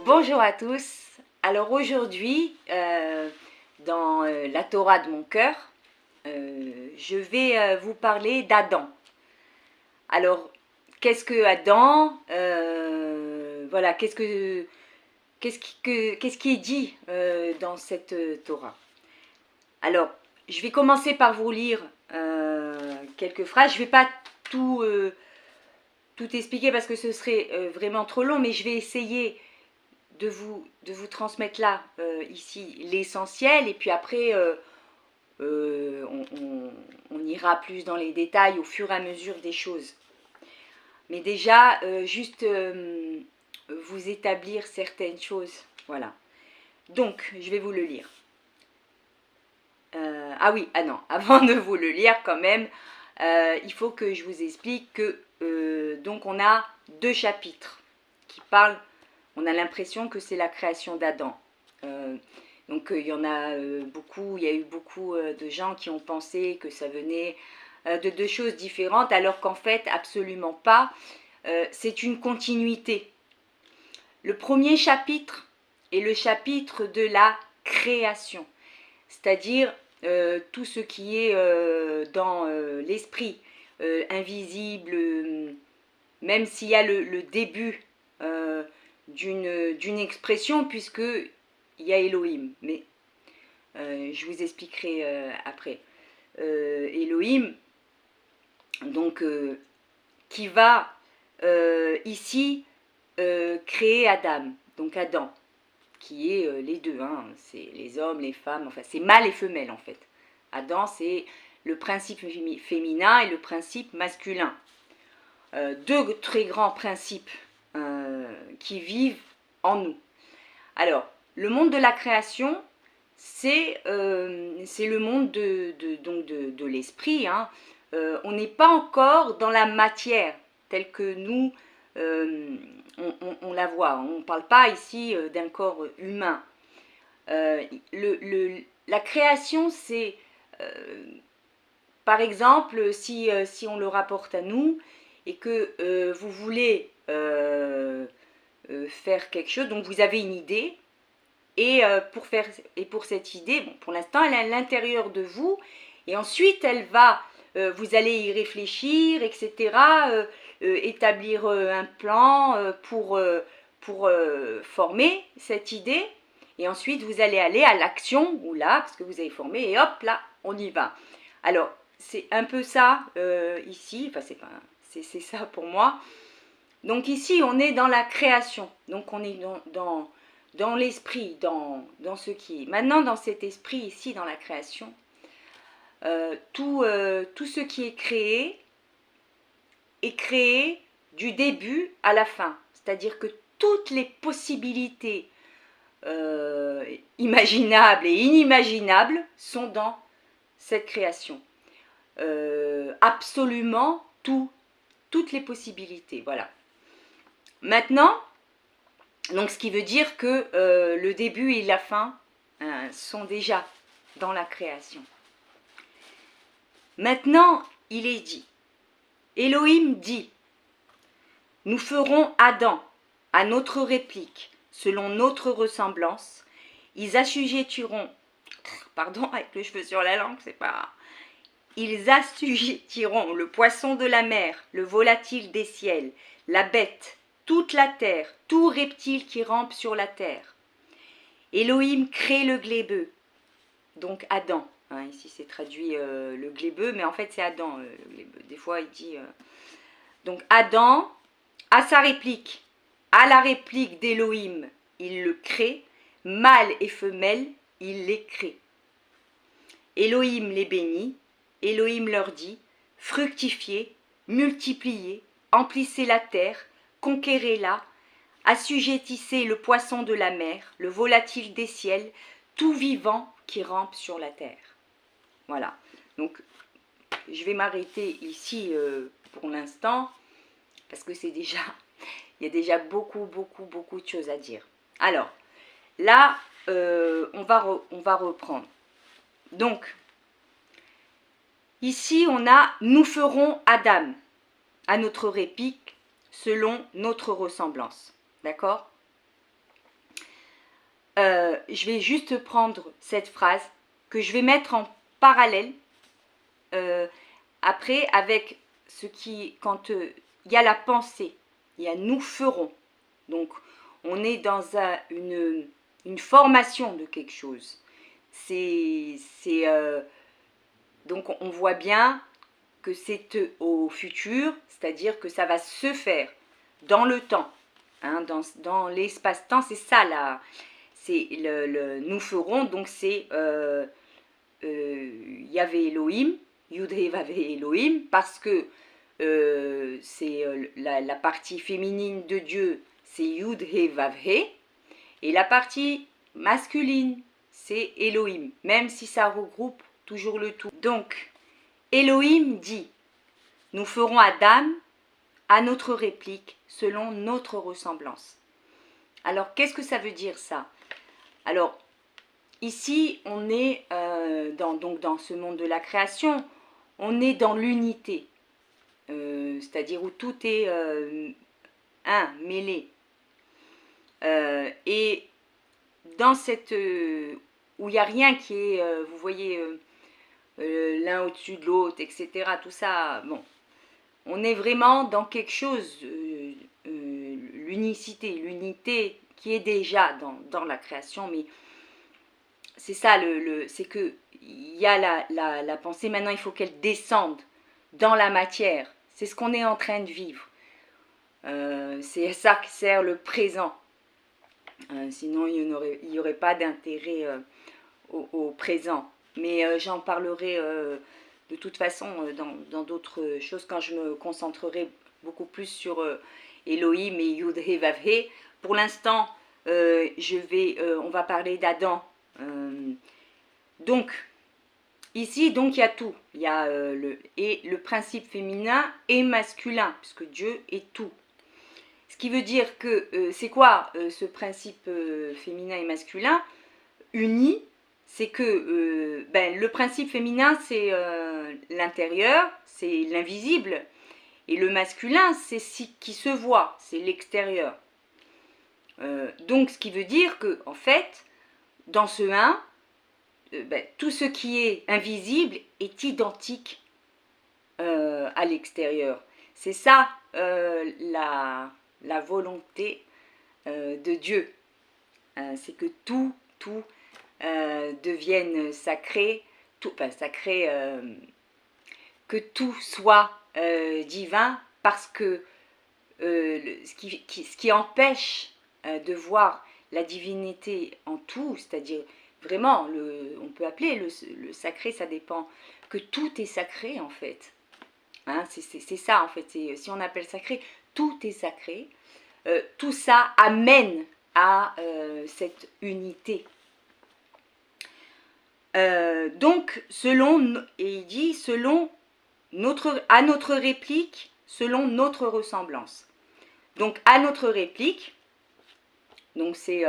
Bonjour à tous. Alors aujourd'hui, dans la Torah de mon cœur, je vais vous parler d'Adam. Alors, qu'est-ce que Adam Voilà, qu'est-ce qui est dit dans cette Torah? Alors, je vais commencer par vous lire quelques phrases. Je ne vais pas tout expliquer parce que ce serait vraiment trop long, mais je vais essayer de vous transmettre là, ici, l'essentiel, et puis après, on ira plus dans les détails au fur et à mesure des choses. Mais déjà, juste vous établir certaines choses. Voilà. Donc, je vais vous le lire. Ah oui, ah non, avant de vous le lire quand même, il faut que je vous explique que donc on a deux chapitres qui parlent. On a l'impression que c'est la création d'Adam. Donc il y en a beaucoup, il y a eu beaucoup de gens qui ont pensé que ça venait de deux choses différentes, alors qu'en fait, absolument pas. C'est une continuité. Le premier chapitre est le chapitre de la création, c'est-à-dire tout ce qui est dans l'esprit, invisible, même s'il y a le début d'une expression, puisque il y a Elohim, mais je vous expliquerai après. Elohim, donc qui va ici créer Adam, donc Adam, qui est les deux, hein, c'est les hommes, les femmes, enfin c'est mâle et femelle en fait. Adam, c'est le principe féminin et le principe masculin. Deux très grands principes qui vivent en nous. Alors, le monde de la création, c'est le monde de l'esprit. Hein. On n'est pas encore dans la matière telle que nous, on la voit. On ne parle pas ici d'un corps humain. La création, c'est, par exemple, si on le rapporte à nous, et que vous voulez faire quelque chose, donc vous avez une idée, et pour cette idée, bon, pour l'instant elle est à l'intérieur de vous, et ensuite elle va, vous allez y réfléchir, etc., établir un plan pour former cette idée, et ensuite vous allez aller à l'action, ou là, parce que vous avez formé, et hop, là, on y va. Alors, c'est un peu ça ici, enfin c'est ça pour moi. Donc ici, on est dans la création, donc on est dans l'esprit, dans ce qui est. Maintenant, dans cet esprit ici, dans la création, tout ce qui est créé du début à la fin. C'est-à-dire que toutes les possibilités imaginables et inimaginables sont dans cette création. Absolument toutes les possibilités, voilà. Maintenant, donc ce qui veut dire que le début et la fin sont déjà dans la création. Maintenant, il est dit, Elohim dit, nous ferons Adam à notre réplique, selon notre ressemblance, ils assujettiront, pardon, avec le cheveu sur la langue, c'est pas... Ils assujettiront le poisson de la mer, le volatile des ciels, la bête, toute la terre, tout reptile qui rampe sur la terre. Elohim crée le glébeux, donc Adam. Hein, ici c'est traduit le glébeux, mais en fait c'est Adam, le glébeux. Des fois il dit... Donc Adam, à sa réplique, à la réplique d'Elohim, il le crée, mâle et femelle, il les crée. Elohim les bénit, Elohim leur dit, fructifiez, multipliez, emplissez la terre, conquérez-la, assujettissez le poisson de la mer, le volatile des ciels, tout vivant qui rampe sur la terre. Voilà, donc je vais m'arrêter ici pour l'instant, parce que c'est déjà, il y a déjà beaucoup de choses à dire. Alors, là, on va reprendre. Donc, ici, on a « Nous ferons Adam à notre réplique selon notre ressemblance ». D'accord? je vais juste prendre cette phrase que je vais mettre en parallèle après avec ce qui, quand il y a la pensée, il y a nous ferons. Donc on est dans une formation de quelque chose. Donc on voit bien que c'est au futur, c'est-à-dire que ça va se faire dans le temps, hein, dans l'espace-temps. C'est ça là, c'est nous ferons. Donc c'est Yahvé Elohim, Yud-Hé Vav-Hé Elohim, parce que c'est la partie féminine de Dieu, c'est Yud-Hé Vav-Hé, et la partie masculine, c'est Elohim, même si ça regroupe toujours le tout. Donc, Elohim dit, nous ferons Adam à notre réplique, selon notre ressemblance. Alors, qu'est-ce que ça veut dire ça? Alors, ici, on est donc dans ce monde de la création, on est dans l'unité, c'est-à-dire où tout est un, mêlé. Et dans cette... où il n'y a rien qui est, vous voyez, l'un au-dessus de l'autre, etc. Tout ça, bon. On est vraiment dans quelque chose, l'unité qui est déjà dans la création, mais c'est ça, c'est que il y a la pensée, maintenant il faut qu'elle descende dans la matière. C'est ce qu'on est en train de vivre. C'est ça qui sert le présent. Sinon, il n'y aurait pas d'intérêt au présent. Mais j'en parlerai de toute façon dans d'autres choses quand je me concentrerai beaucoup plus sur Elohim et Yud-Hé Vav-Hé. Pour l'instant, on va parler d'Adam. Donc, ici, donc, il y a tout. Il y a le principe féminin et masculin, puisque Dieu est tout. Ce qui veut dire que, c'est quoi ce principe féminin et masculin uni? C'est que le principe féminin, c'est l'intérieur, c'est l'invisible. Et le masculin, c'est ce qui se voit, c'est l'extérieur. Donc, ce qui veut dire que, en fait, dans ce 1, tout ce qui est invisible est identique à l'extérieur. C'est ça la volonté de Dieu. C'est que tout devienne sacré, que tout soit divin, parce que ce qui empêche de voir la divinité en tout, c'est-à-dire vraiment, on peut appeler le sacré, ça dépend, que tout est sacré en fait. Hein, c'est ça en fait, si on appelle sacré, tout est sacré. Tout ça amène à cette unité. Donc, et il dit, à notre réplique, selon notre ressemblance. Donc, à notre réplique, donc c'est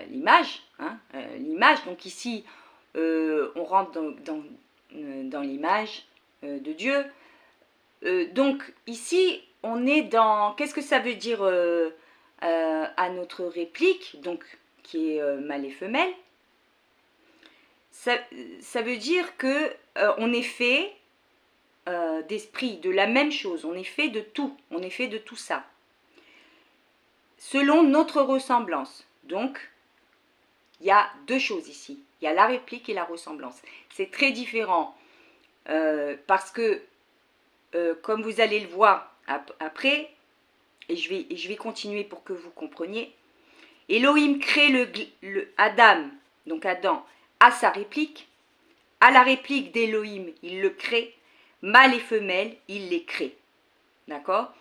l'image, hein, l'image. Donc ici, on rentre dans l'image de Dieu. Donc ici, on est dans... Qu'est-ce que ça veut dire à notre réplique, donc qui est mâle et femelle? Ça veut dire que on est fait d'esprit, de la même chose. On est fait de tout. On est fait de tout ça. Selon notre ressemblance. Donc, il y a deux choses ici. Il y a la réplique et la ressemblance. C'est très différent parce que, comme vous allez le voir après, et je vais continuer pour que vous compreniez, Elohim crée Adam, donc Adam, à sa réplique. À la réplique d'Elohim, il le crée. Mâle et femelle, il les crée. D'accord?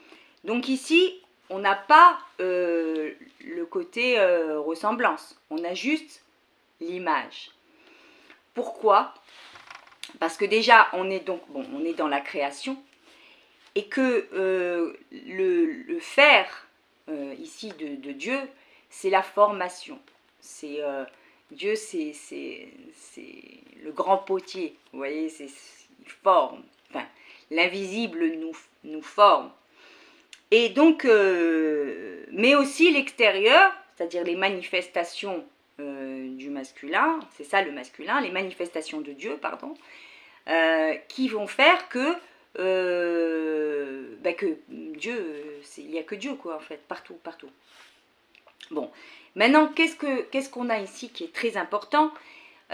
Donc ici, on n'a pas le côté ressemblance. On a juste l'image. Pourquoi? Parce que déjà, on est dans la création. Et que le faire, ici, de Dieu, c'est la formation. Dieu, c'est le grand potier. Vous voyez, il forme. Enfin, l'invisible nous forme. Et donc, mais aussi l'extérieur, c'est-à-dire les manifestations du masculin, c'est ça le masculin, les manifestations de Dieu, pardon, qui vont faire que Dieu, il n'y a que Dieu, quoi, en fait, partout, partout. Bon, maintenant, qu'est-ce qu'on a ici qui est très important?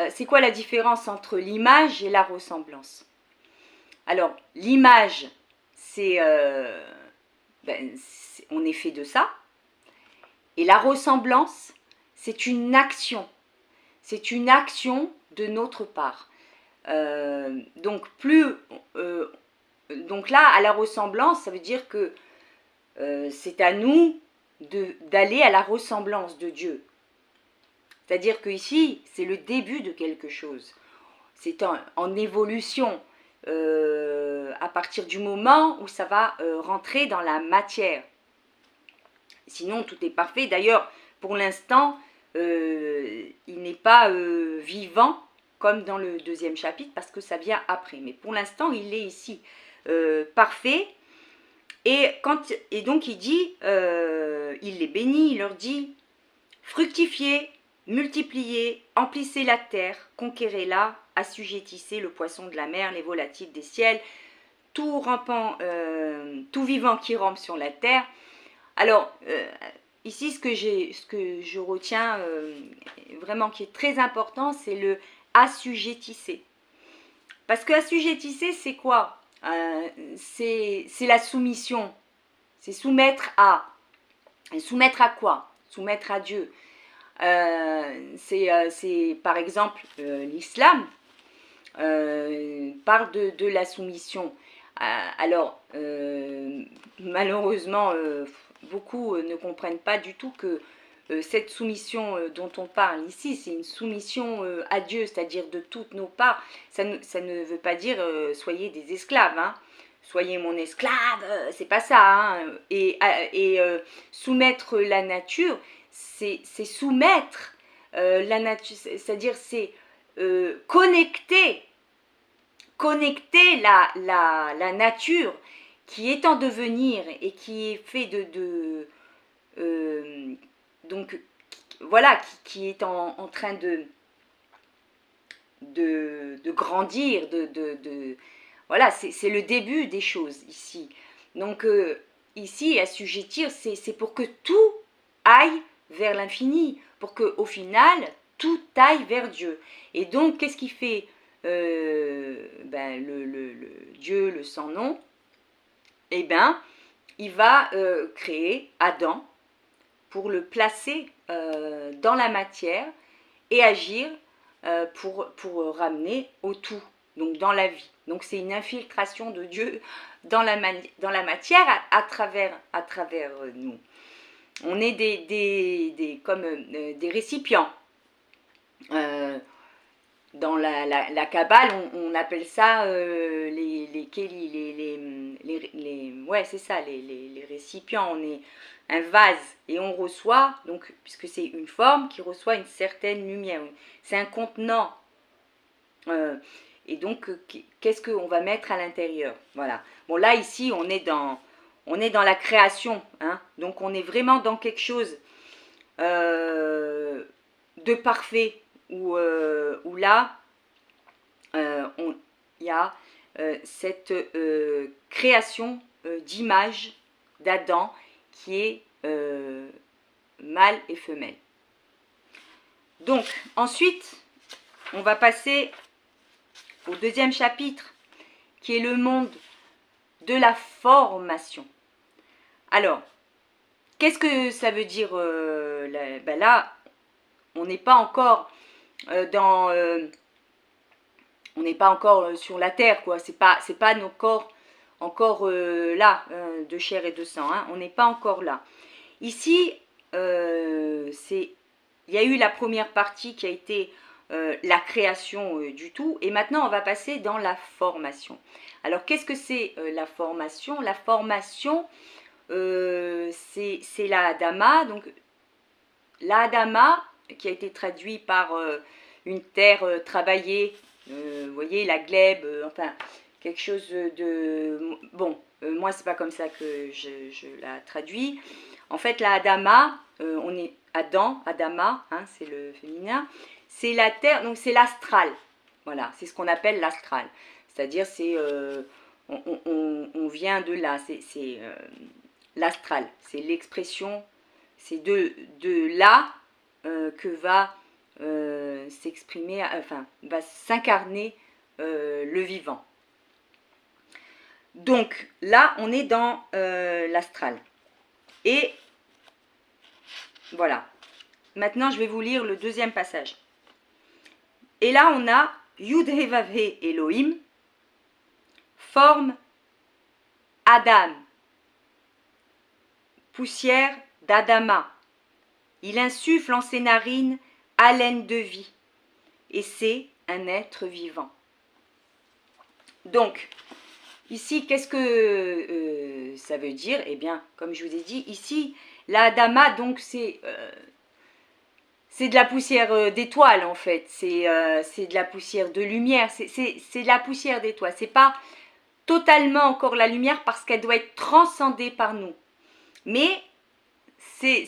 C'est quoi la différence entre l'image et la ressemblance? Alors, l'image, on est fait de ça. Et la ressemblance, c'est une action. C'est une action de notre part. Donc là, à la ressemblance, ça veut dire que c'est à nous d'aller à la ressemblance de Dieu. C'est-à-dire que ici, c'est le début de quelque chose. C'est en évolution à partir du moment où ça va rentrer dans la matière. Sinon, tout est parfait. D'ailleurs, pour l'instant, il n'est pas vivant comme dans le deuxième chapitre parce que ça vient après. Mais pour l'instant, il est ici parfait. Et donc, il dit, il les bénit, il leur dit, fructifiez, multipliez, emplissez la terre, conquérez-la, assujettissez le poisson de la mer, les volatiles des ciels, tout vivant qui rampe sur la terre. Alors, ici, ce que je retiens vraiment qui est très important, c'est le assujettisser. Parce que assujettisser, c'est quoi? C'est la soumission. C'est soumettre à. Et soumettre à quoi? Soumettre à Dieu. C'est par exemple l'islam parle de la soumission. Alors, malheureusement, beaucoup ne comprennent pas du tout que cette soumission dont on parle ici, c'est une soumission à Dieu, c'est-à-dire de toutes nos parts. Ça ne veut pas dire soyez des esclaves, hein. Soyez mon esclave, c'est pas ça. Hein. Et soumettre la nature, c'est soumettre la nature, c'est-à-dire c'est connecter la nature qui est en devenir et qui est fait donc voilà, qui est en train de grandir, voilà, c'est le début des choses ici. Donc ici, assujettir, c'est pour que tout aille vers l'infini, pour qu'au final, tout aille vers Dieu. Et donc, qu'est-ce qui fait Dieu, le sans-nom? Eh bien, il va créer Adam pour le placer dans la matière et agir pour ramener au tout, donc dans la vie. Donc c'est une infiltration de Dieu dans la matière à travers nous. On est comme des récipients. Dans la Kabbale, on appelle ça les kéli, ouais, c'est ça, les récipients. On est un vase et on reçoit, donc, puisque c'est une forme qui reçoit une certaine lumière. C'est un contenant. Et donc, qu'est-ce qu'on va mettre à l'intérieur? Voilà. Bon, là, ici, on est dans la création. Hein, donc, on est vraiment dans quelque chose de parfait. Où là, il y a cette création d'image d'Adam qui est mâle et femelle. Donc, ensuite, on va passer au deuxième chapitre, qui est le monde de la formation. Alors, qu'est-ce que ça veut dire là, on n'est pas encore on n'est pas encore sur la terre, quoi. C'est pas nos corps encore là, de chair et de sang. Hein. On n'est pas encore là. Ici, il y a eu la première partie qui a été la création du tout. Et maintenant, on va passer dans la formation. Alors, qu'est-ce que c'est la formation? La formation, c'est la Adama. Donc, la Adama, qui a été traduit par une terre travaillée, vous voyez, la glèbe, enfin, quelque chose de... Bon, moi, c'est pas comme ça que je la traduis. En fait, la Adama, on est Adam, Adama, hein, c'est le féminin, c'est la terre, donc c'est l'astral. Voilà, c'est ce qu'on appelle l'astral. C'est-à-dire, on vient de là, c'est l'astral, c'est l'expression, c'est de là que va s'exprimer, enfin, va s'incarner le vivant. Donc là, on est dans l'astral. Et voilà. Maintenant, je vais vous lire le deuxième passage. Et là, on a Yud-He Vav-He Elohim, forme Adam, poussière d'Adama. Il insuffle en ses narines haleine de vie. Et c'est un être vivant. Donc, ici, qu'est-ce que ça veut dire? Eh bien, comme je vous ai dit, ici, l'Adama, donc, c'est de la poussière d'étoiles, en fait. C'est de la poussière de lumière. C'est de la poussière d'étoiles. C'est pas totalement encore la lumière parce qu'elle doit être transcendée par nous. Mais c'est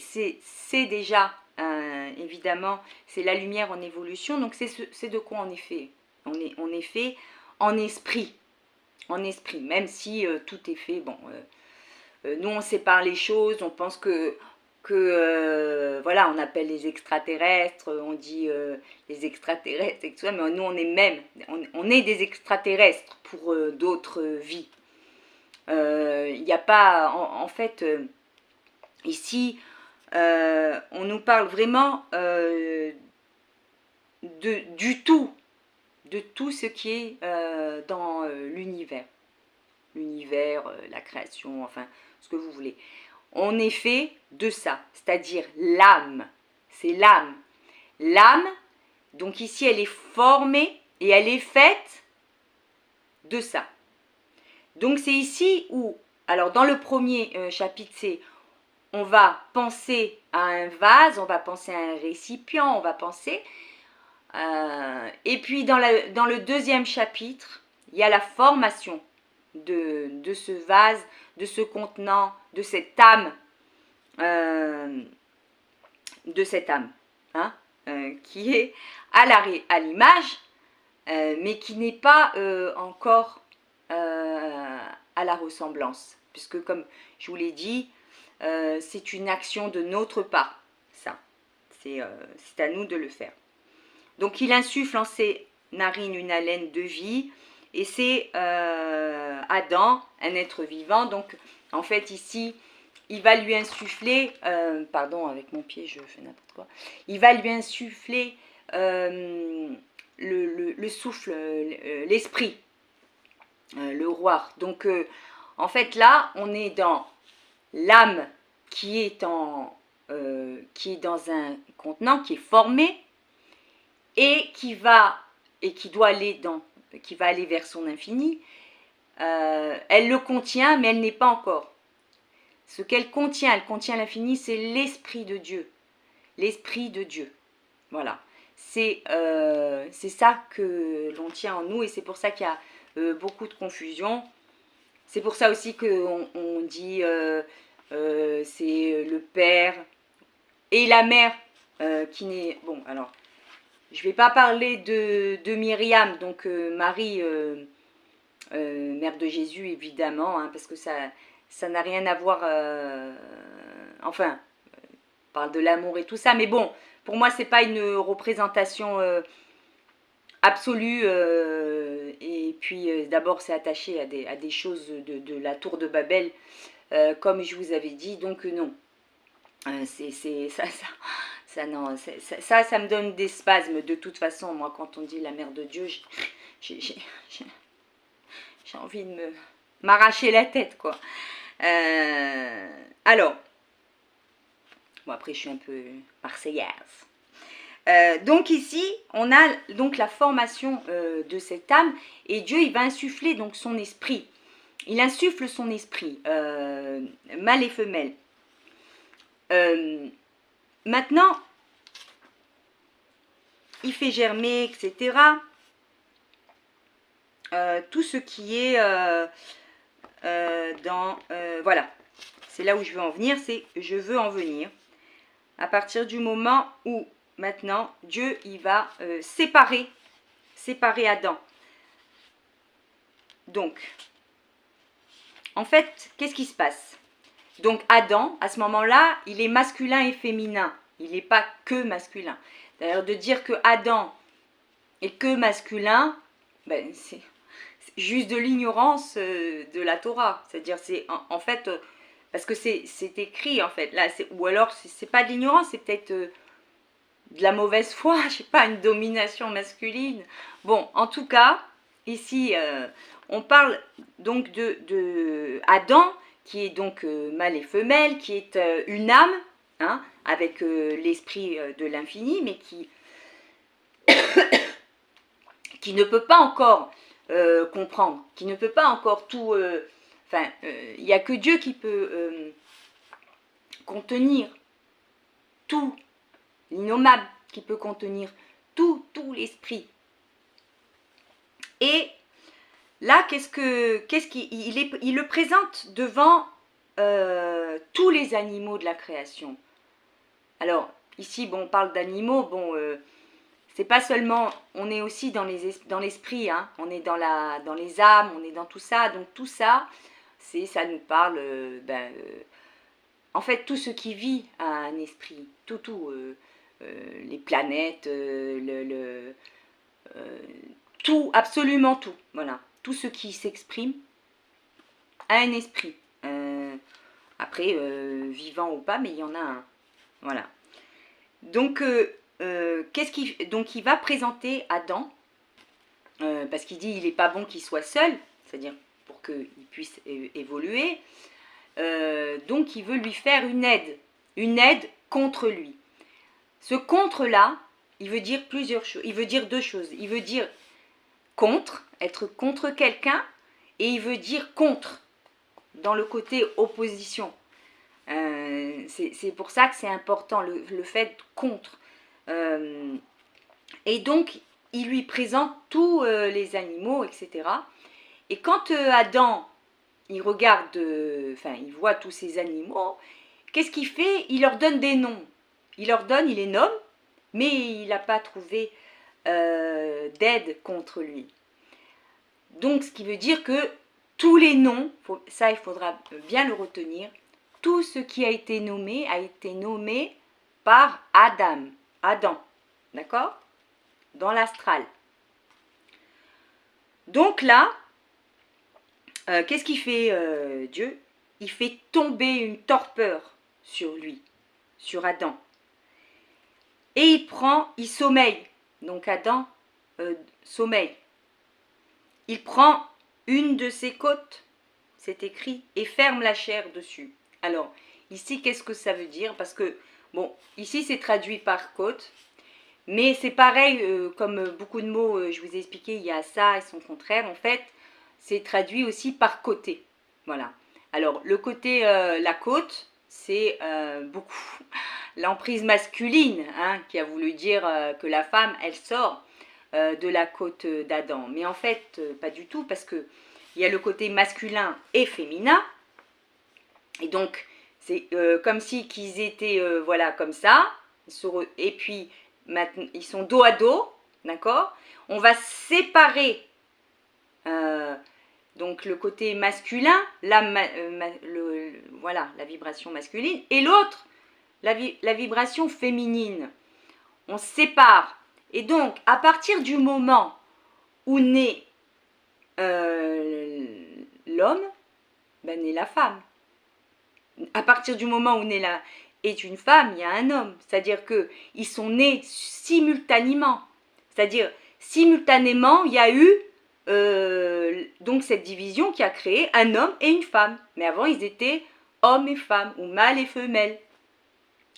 déjà, évidemment, c'est la lumière en évolution. Donc, c'est de quoi on est fait. On est fait en esprit. En esprit, même si tout est fait, bon, nous on sépare les choses, on pense que voilà, on appelle les extraterrestres, on dit les extraterrestres et tout ça, mais nous on est même, on est des extraterrestres pour d'autres vies. Il n'y a pas, en fait, ici, on nous parle vraiment du tout, de tout ce qui est dans l'univers. L'univers, la création, enfin, ce que vous voulez. On est fait de ça, c'est-à-dire l'âme. C'est l'âme. L'âme, donc ici, elle est formée et elle est faite de ça. Donc c'est ici où, alors dans le premier chapitre, c'est on va penser à un vase, on va penser à un récipient, on va penser... et puis dans le deuxième chapitre, il y a la formation de ce vase, de ce contenant, de cette âme, hein, qui est à l'image, mais qui n'est pas encore à la ressemblance, puisque comme je vous l'ai dit, c'est une action de notre part, ça, c'est à nous de le faire. Donc il insuffle en ses narines une haleine de vie, et c'est Adam, un être vivant. Donc en fait ici, il va lui insuffler, pardon avec mon pied je fais n'importe quoi, il va lui insuffler le souffle, l'esprit, le roi. Donc en fait là, on est dans l'âme qui est dans un contenant, qui est formé, et qui doit aller vers son infini. Elle le contient, mais elle n'est pas encore. Ce qu'elle contient, elle contient l'infini, c'est l'Esprit de Dieu. L'Esprit de Dieu. Voilà. C'est ça que l'on tient en nous, et c'est pour ça qu'il y a beaucoup de confusion. C'est pour ça aussi qu'on dit c'est le Père et la Mère qui n'est... Bon, alors... Je ne vais pas parler de Myriam, donc Marie, mère de Jésus, évidemment, hein, parce que ça n'a rien à voir, enfin, on parle de l'amour et tout ça, mais bon, pour moi, ce n'est pas une représentation absolue, et puis d'abord, c'est attaché à des choses de la tour de Babel, comme je vous avais dit, donc non, ça me donne des spasmes. De toute façon, moi, quand on dit la mère de Dieu, j'ai envie de m'arracher la tête, quoi. Alors, bon, après, je suis un peu marseillaise. Donc ici, on a donc la formation de cette âme, et Dieu, il va insuffler donc son esprit. Il insuffle son esprit, mâle et femelle. Maintenant, il fait germer, etc. Tout ce qui est dans... voilà, c'est là où je veux en venir, c'est je veux en venir à partir du moment où maintenant Dieu il va séparer Adam. Donc, en fait, qu'est-ce qui se passe? Donc Adam, à ce moment-là, il est masculin et féminin. Il n'est pas que masculin. D'ailleurs, de dire que Adam est que masculin, ben, c'est juste de l'ignorance de la Torah. C'est-à-dire, c'est en fait, parce que c'est écrit en fait. Là, ou alors, c'est pas de l'ignorance, c'est peut-être de la mauvaise foi, je sais pas, une domination masculine. Bon, en tout cas, ici, on parle donc de Adam, qui est donc mâle et femelle, qui est une âme, hein, avec l'esprit de l'infini, mais qui ne peut pas encore comprendre, qui ne peut pas encore tout... il n'y a que Dieu qui peut contenir tout, l'innommable, qui peut contenir tout l'esprit. Et là, il le présente devant tous les animaux de la création. Alors, ici, bon, on parle d'animaux, bon, c'est pas seulement, on est aussi dans l'esprit, hein, on est dans les âmes, on est dans tout ça, donc tout ça, ça nous parle, en fait, tout ce qui vit a un esprit, tout, les planètes, tout, absolument tout, voilà, tout ce qui s'exprime a un esprit, après, vivant ou pas, mais il y en a un, voilà. Donc, donc il va présenter Adam, parce qu'il dit il n'est pas bon qu'il soit seul, c'est-à-dire pour qu'il puisse évoluer, donc il veut lui faire une aide contre lui. Ce contre-là, il veut dire plusieurs choses, il veut dire deux choses, il veut dire contre, être contre quelqu'un, et il veut dire contre, dans le côté opposition. C'est pour ça que c'est important, le fait contre. Et donc, il lui présente tous les animaux, etc. Et quand Adam, il regarde, il voit tous ces animaux, qu'est-ce qu'il fait? Il leur donne des noms. Il les nomme, mais il n'a pas trouvé d'aide contre lui. Donc, ce qui veut dire que tous les noms, ça il faudra bien le retenir, tout ce qui a été nommé par Adam, d'accord? Dans l'astral. Donc là, qu'est-ce qu'il fait Dieu? Il fait tomber une torpeur sur lui, sur Adam. Et il sommeille. Donc Adam sommeille. Il prend une de ses côtes, c'est écrit, et ferme la chair dessus. Alors, ici, qu'est-ce que ça veut dire? Parce que, bon, ici, c'est traduit par côte, mais c'est pareil, comme beaucoup de mots, je vous ai expliqué, il y a ça et son contraire, en fait, c'est traduit aussi par côté. Voilà. Alors, le côté, la côte, c'est beaucoup l'emprise masculine, hein, qui a voulu dire que la femme, elle sort de la côte d'Adam. Mais en fait, pas du tout, parce que il y a le côté masculin et féminin. Et donc, c'est comme si qu'ils étaient, voilà, comme ça. Et puis, maintenant, ils sont dos à dos, d'accord? On va séparer donc le côté masculin, voilà, la vibration masculine, et l'autre, la vibration féminine. On sépare. Et donc, à partir du moment où naît l'homme, ben naît la femme. À partir du moment où naît est une femme, il y a un homme. C'est-à-dire qu'ils sont nés simultanément. C'est-à-dire, simultanément, il y a eu donc cette division qui a créé un homme et une femme. Mais avant, ils étaient hommes et femmes, ou mâles et femelles.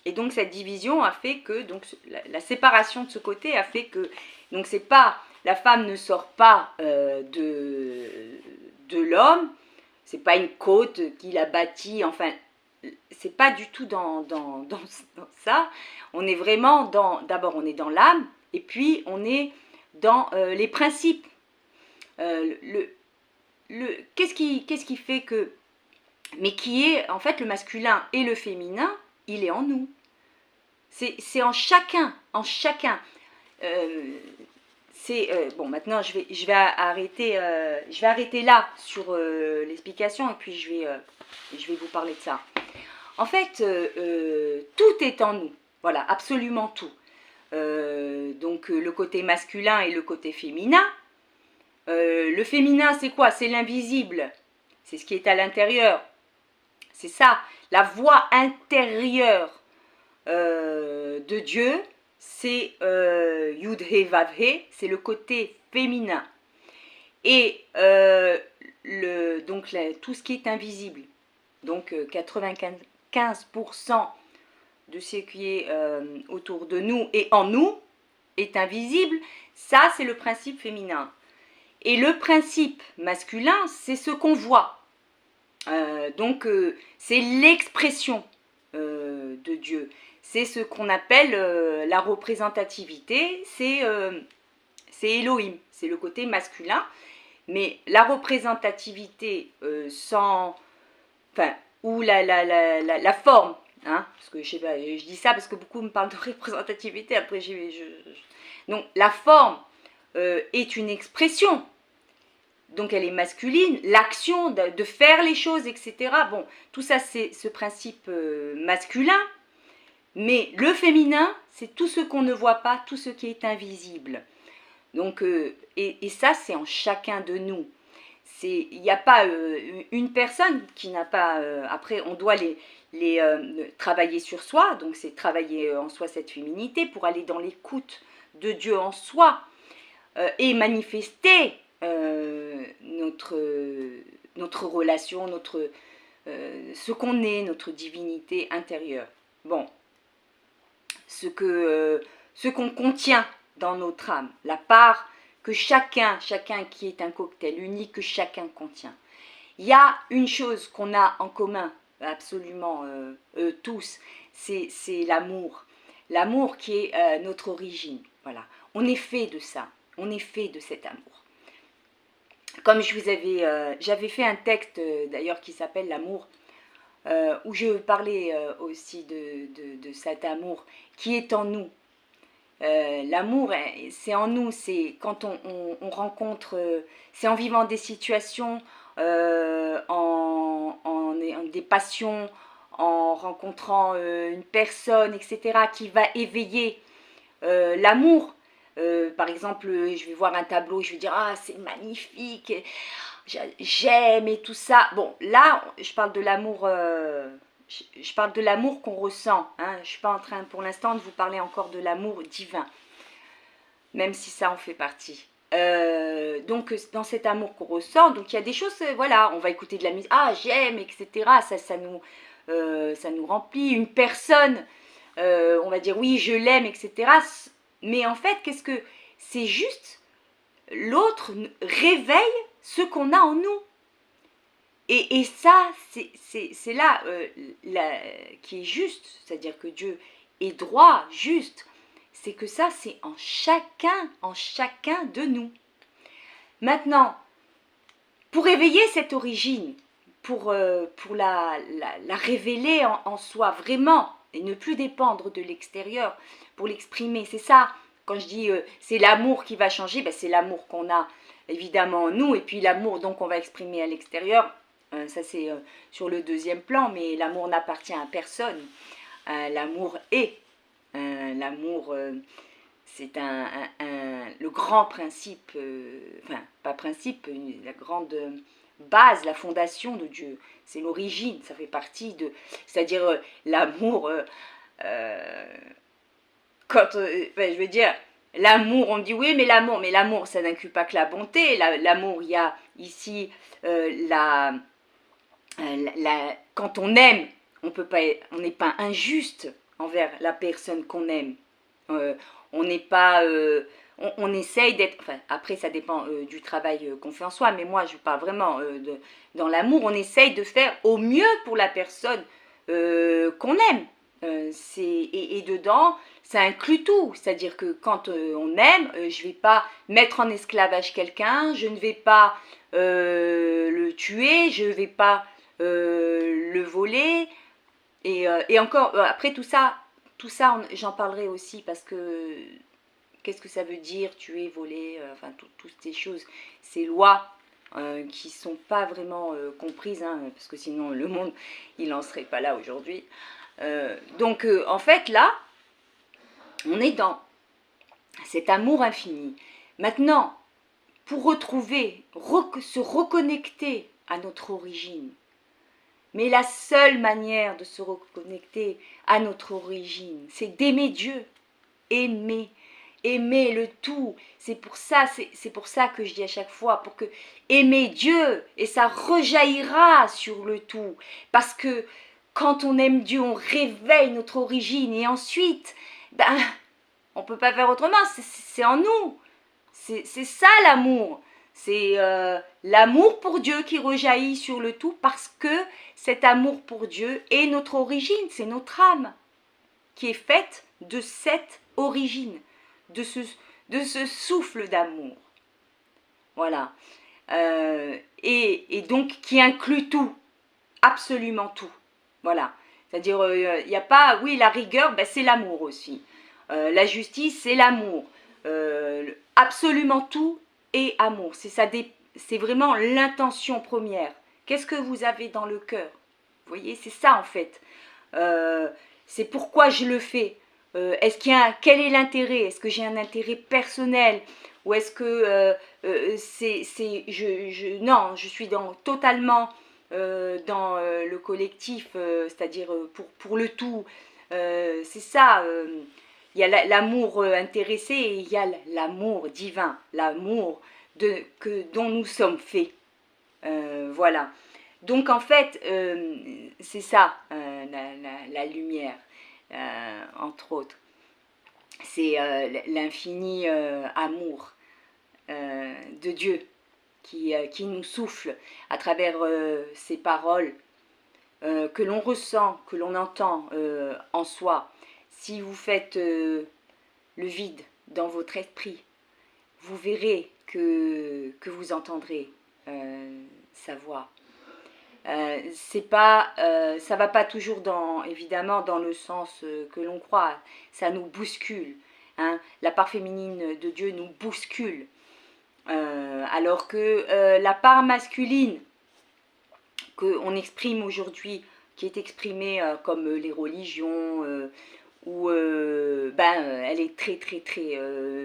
Et donc, cette division a fait que, donc la séparation de ce côté a fait que, donc c'est pas, la femme ne sort pas de l'homme, c'est pas une côte qu'il a bâtie, enfin, c'est pas du tout dans ça. On est vraiment d'abord on est dans l'âme, et puis on est dans les principes. Qu'est-ce qui fait que, mais qui est, en fait, le masculin et le féminin, il est en nous. C'est en chacun, en chacun. Bon, maintenant je vais arrêter là sur l'explication et puis je vais vous parler de ça. En fait, tout est en nous, voilà, absolument tout. Donc le côté masculin et le côté féminin. Le féminin, c'est quoi? C'est l'invisible, c'est ce qui est à l'intérieur. C'est ça, la voix intérieure de Dieu, c'est Yud-He Vav-He, c'est le côté féminin. Et donc tout ce qui est invisible, donc 95% de ce qui est autour de nous et en nous est invisible, ça c'est le principe féminin. Et le principe masculin, c'est ce qu'on voit. Donc c'est l'expression de Dieu. C'est ce qu'on appelle la représentativité, c'est Elohim, c'est le côté masculin. Mais la représentativité sans... Enfin, ou la forme, hein, parce que je sais pas, je dis ça parce que beaucoup me parlent de représentativité, après donc la forme est une expression, donc elle est masculine, l'action de faire les choses, etc. Bon, tout ça c'est ce principe masculin, mais le féminin, c'est tout ce qu'on ne voit pas, tout ce qui est invisible. Donc, et ça c'est en chacun de nous. Il n'y a pas une personne qui n'a pas... après, on doit travailler sur soi, donc c'est travailler en soi cette féminité pour aller dans l'écoute de Dieu en soi et manifester notre relation, ce qu'on est, notre divinité intérieure. Bon, ce qu'on contient dans notre âme, la part que chacun qui est un cocktail unique, que chacun contient. Il y a une chose qu'on a en commun, absolument tous, c'est l'amour. L'amour qui est notre origine. Voilà. On est fait de ça. On est fait de cet amour. Comme je vous j'avais fait un texte d'ailleurs qui s'appelle L'amour, où je parlais aussi de cet amour qui est en nous. L'amour, c'est en nous, c'est quand on rencontre, c'est en vivant des situations, en des passions, en rencontrant une personne, etc., qui va éveiller l'amour. Par exemple, je vais voir un tableau, je vais dire « Ah, c'est magnifique, j'aime » et tout ça. Bon, là, je parle de l'amour... je parle de l'amour qu'on ressent, hein. Je ne suis pas en train pour l'instant de vous parler encore de l'amour divin, même si ça en fait partie. Donc dans cet amour qu'on ressent, donc il y a des choses, voilà, on va écouter de la musique, ah j'aime, etc. Ça nous remplit. Une personne, on va dire oui je l'aime, etc. Mais en fait, qu'est-ce que c'est juste l'autre réveille ce qu'on a en nous. Et ça, c'est là qui est juste, c'est-à-dire que Dieu est droit, juste. C'est que ça, c'est en chacun de nous. Maintenant, pour éveiller cette origine, pour la révéler en soi vraiment, et ne plus dépendre de l'extérieur, pour l'exprimer, c'est ça, quand je dis c'est l'amour qui va changer, ben c'est l'amour qu'on a évidemment en nous, et puis l'amour donc on va exprimer à l'extérieur. Ça c'est sur le deuxième plan, mais l'amour n'appartient à personne. L'amour est. L'amour, c'est le grand principe, enfin pas principe, la grande base, la fondation de Dieu. C'est l'origine, ça fait partie de... C'est-à-dire l'amour, quand, je veux dire... L'amour, on dit oui, mais l'amour, ça n'inclut pas que la bonté. L'amour, il y a ici quand on aime, on n'est pas injuste envers la personne qu'on aime. On n'est pas, on essaye d'être. Enfin, après, ça dépend du travail qu'on fait en soi. Mais moi, je parle vraiment dans l'amour. On essaye de faire au mieux pour la personne qu'on aime. Et dedans, ça inclut tout. C'est-à-dire que quand on aime, je ne vais pas mettre en esclavage quelqu'un, je ne vais pas le tuer, je ne vais pas le voler. Et encore, après tout ça tout ça, j'en parlerai aussi parce que qu'est-ce que ça veut dire tuer, voler, enfin toutes ces choses, ces lois qui ne sont pas vraiment comprises, hein, parce que sinon le monde, il n'en serait pas là aujourd'hui. Donc en fait là, on est dans cet amour infini. Maintenant, pour retrouver, se reconnecter à notre origine, mais la seule manière de se reconnecter à notre origine, c'est d'aimer Dieu, aimer le tout. C'est pour ça que je dis à chaque fois, pour que aimer Dieu, et ça rejaillira sur le tout. Parce que quand on aime Dieu, on réveille notre origine, et ensuite, ben, on ne peut pas faire autrement, c'est en nous. C'est ça l'amour. C'est l'amour pour Dieu qui rejaillit sur le tout, parce que cet amour pour Dieu est notre origine, c'est notre âme qui est faite de cette origine, de ce souffle d'amour. Voilà. Et donc qui inclut tout, absolument tout. Voilà. C'est-à-dire, il n'y a pas, oui, la rigueur, ben, c'est l'amour aussi. La justice, c'est l'amour. Absolument tout est amour. C'est vraiment l'intention première. Qu'est-ce que vous avez dans le cœur? Vous voyez, c'est ça en fait. C'est pourquoi je le fais. Quel est l'intérêt? Est-ce que j'ai un intérêt personnel? Ou est-ce que non, je suis totalement dans le collectif, c'est-à-dire pour le tout. C'est ça. Il y a l'amour intéressé et il y a l'amour divin, l'amour dont nous sommes faits. Voilà. Donc en fait, c'est ça, la lumière, entre autres. C'est l'infini amour de Dieu qui nous souffle à travers ces paroles que l'on ressent, que l'on entend en soi. Si vous faites le vide dans votre esprit, vous verrez que vous entendrez sa voix. Ça va pas toujours évidemment dans le sens que l'on croit. Ça nous bouscule. Hein. La part féminine de Dieu nous bouscule. Alors que la part masculine qu'on exprime aujourd'hui, qui est exprimée comme les religions, elle est très très très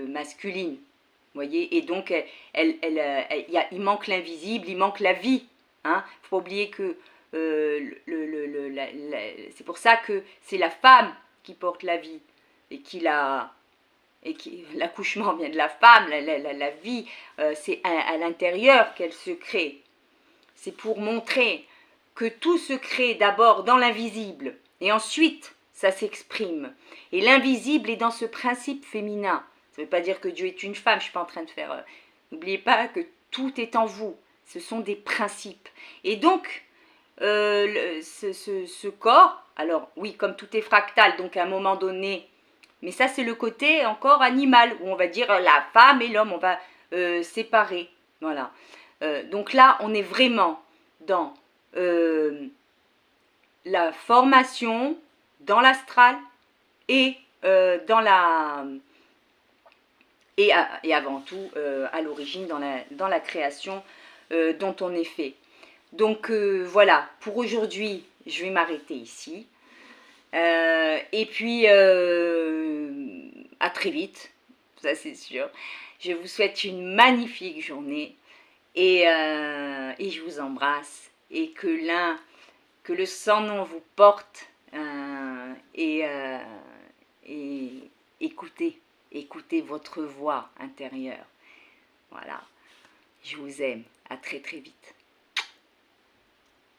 masculine. Vous voyez, et donc il manque l'invisible, il manque la vie. Hein. Faut pas oublier que c'est pour ça que c'est la femme qui porte la vie et l'accouchement vient de la femme, la vie, c'est à l'intérieur qu'elle se crée. C'est pour montrer que tout se crée d'abord dans l'invisible et ensuite ça s'exprime. Et l'invisible est dans ce principe féminin. Ça ne veut pas dire que Dieu est une femme, je ne suis pas en train de faire... N'oubliez pas que tout est en vous. Ce sont des principes. Et donc, ce corps, alors oui, comme tout est fractal, donc à un moment donné, mais ça c'est le côté encore animal, où on va dire la femme et l'homme, on va séparer. Voilà. Donc là, on est vraiment dans la formation, dans l'astral et dans la... Et avant tout, à l'origine, dans la création dont on est fait. Donc voilà, pour aujourd'hui, je vais m'arrêter ici. Et puis, à très vite, ça c'est sûr. Je vous souhaite une magnifique journée et je vous embrasse. Et que le sans-nom vous porte et écoutez votre voix intérieure. Voilà, je vous aime, à très très vite.